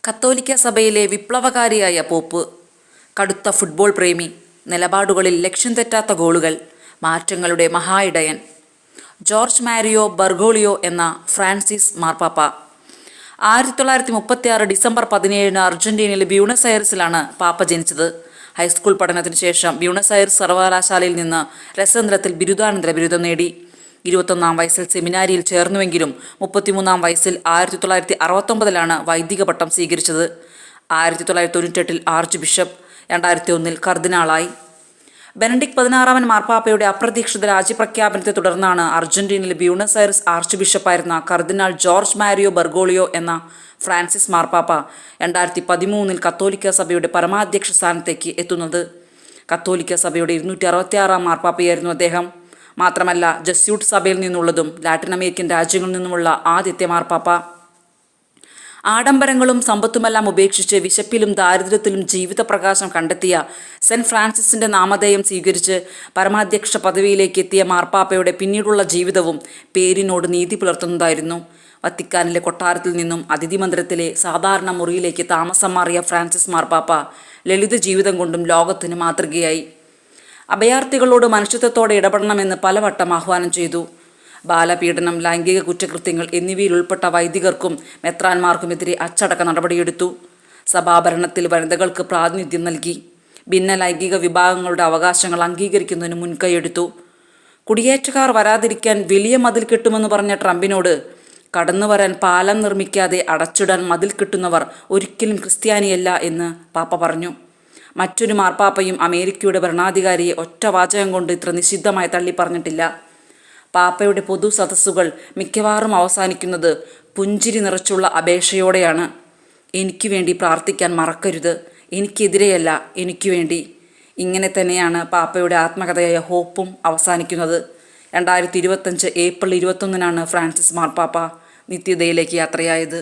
കത്തോലിക്ക സഭയിലെ വിപ്ലവകാരിയായ പോപ്പ്, കടുത്ത ഫുട്ബോൾ പ്രേമി, നിലപാടുകളിൽ ലക്ഷ്യം തെറ്റാത്ത ഗോളുകൾ, മാറ്റങ്ങളുടെ മഹായിടയൻ ജോർജ് മാരിയോ ബർഗോളിയോ എന്ന ഫ്രാൻസിസ് മാർപ്പാപ്പ 1936 ഡിസംബർ 17 അർജന്റീനയിലെ ബ്യൂണസ് അയർസിലാണ് പാപ്പ ജനിച്ചത്. ഹൈസ്കൂൾ പഠനത്തിന് ശേഷം ബ്യൂണസ് അയർസ് സർവകലാശാലയിൽ നിന്ന് രസതന്ത്രത്തിൽ ബിരുദാനന്തര ബിരുദം നേടി. 21-ാം വയസ്സിൽ സെമിനാരിയിൽ ചേർന്നുവെങ്കിലും 33-ാം വയസ്സിൽ 1969 വൈദിക പട്ടം സ്വീകരിച്ചത്. 1998 ആർച്ച് ബിഷപ്പ്, 2001 കർദിനാളായി. ബെനഡിക്ട് 16 മാർപ്പാപ്പയുടെ അപ്രതീക്ഷിത രാജ്യപ്രഖ്യാപനത്തെ തുടർന്നാണ് അർജന്റീനയിലെ ബ്യൂണസ് അയർസ് ആർച്ച് ബിഷപ്പായിരുന്ന കർദിനാൾ ജോർജ് മാരിയോ ബർഗോളിയോ എന്ന ഫ്രാൻസിസ് മാർപ്പാപ്പ 2013 കത്തോലിക്ക സഭയുടെ പരമാധ്യക്ഷ സ്ഥാനത്തേക്ക് എത്തുന്നത്. കത്തോലിക്ക സഭയുടെ 266-ാം മാർപ്പാപ്പയായിരുന്നു അദ്ദേഹം. മാത്രമല്ല, ജസ്യൂട്ട് സഭയിൽ നിന്നുള്ളതും ലാറ്റിൻ അമേരിക്കൻ രാജ്യങ്ങളിൽ നിന്നുമുള്ള ആദ്യത്തെ മാർപ്പാപ്പ. ആഡംബരങ്ങളും സമ്പത്തുമെല്ലാം ഉപേക്ഷിച്ച് വിശപ്പിലും ദാരിദ്ര്യത്തിലും ജീവിത പ്രകാശം കണ്ടെത്തിയ സെന്റ് ഫ്രാൻസിസിന്റെ നാമധേയം സ്വീകരിച്ച് പരമാധ്യക്ഷ പദവിയിലേക്ക് എത്തിയ മാർപ്പാപ്പയുടെ പിന്നീടുള്ള ജീവിതവും പേരിനോട് നീതി പുലർത്തുന്നതായിരുന്നു. വത്തിക്കാനിലെ കൊട്ടാരത്തിൽ നിന്നും അതിഥി മന്ദിരത്തിലെ സാധാരണ മുറിയിലേക്ക് താമസം മാറിയ ഫ്രാൻസിസ് മാർപ്പാപ്പ ലളിത ജീവിതം കൊണ്ടും ലോകത്തിന് മാതൃകയായി. അഭയാർത്ഥികളോട് മനുഷ്യത്വത്തോടെ ഇടപെടണമെന്ന് പലവട്ടം ആഹ്വാനം ചെയ്തു. ബാലപീഡനം, ലൈംഗിക കുറ്റകൃത്യങ്ങൾ എന്നിവയിൽ ഉൾപ്പെട്ട വൈദികർക്കും മെത്രാന്മാർക്കുമെതിരെ അച്ചടക്ക നടപടിയെടുത്തു. സഭാഭരണത്തിൽ വനിതകൾക്ക് പ്രാതിനിധ്യം നൽകി. ഭിന്ന ലൈംഗിക വിഭാഗങ്ങളുടെ അവകാശങ്ങൾ അംഗീകരിക്കുന്നതിന് മുൻകൈയെടുത്തു. കുടിയേറ്റക്കാർ വരാതിരിക്കാൻ വലിയ മതിൽ കെട്ടുമെന്ന് പറഞ്ഞ ട്രംപിനോട് കടന്നുവരാൻ പാലം നിർമ്മിക്കാതെ അടച്ചിടാൻ മതിൽ കെട്ടുന്നവർ ഒരിക്കലും ക്രിസ്ത്യാനിയല്ല എന്ന് പാപ്പ പറഞ്ഞു. മറ്റൊരു മാർപ്പാപ്പയും അമേരിക്കയുടെ ഭരണാധികാരിയെ ഒറ്റ വാചകം കൊണ്ട് ഇത്ര നിശിദ്ധമായി തള്ളിപ്പറഞ്ഞിട്ടില്ല. പാപ്പയുടെ പൊതു സദസ്സുകൾ മിക്കവാറും അവസാനിക്കുന്നത് പുഞ്ചിരി നിറച്ചുള്ള അപേക്ഷയോടെയാണ്. എനിക്ക് വേണ്ടി പ്രാർത്ഥിക്കാൻ മറക്കരുത്, എനിക്കെതിരെയല്ല, എനിക്ക് വേണ്ടി. ഇങ്ങനെ തന്നെയാണ് പാപ്പയുടെ ആത്മകഥയായ ഹോപ്പും അവസാനിക്കുന്നത്. 2025 ഏപ്രിൽ 21 ഫ്രാൻസിസ് മാർപ്പാപ്പ നിത്യതയിലേക്ക് യാത്രയായത്.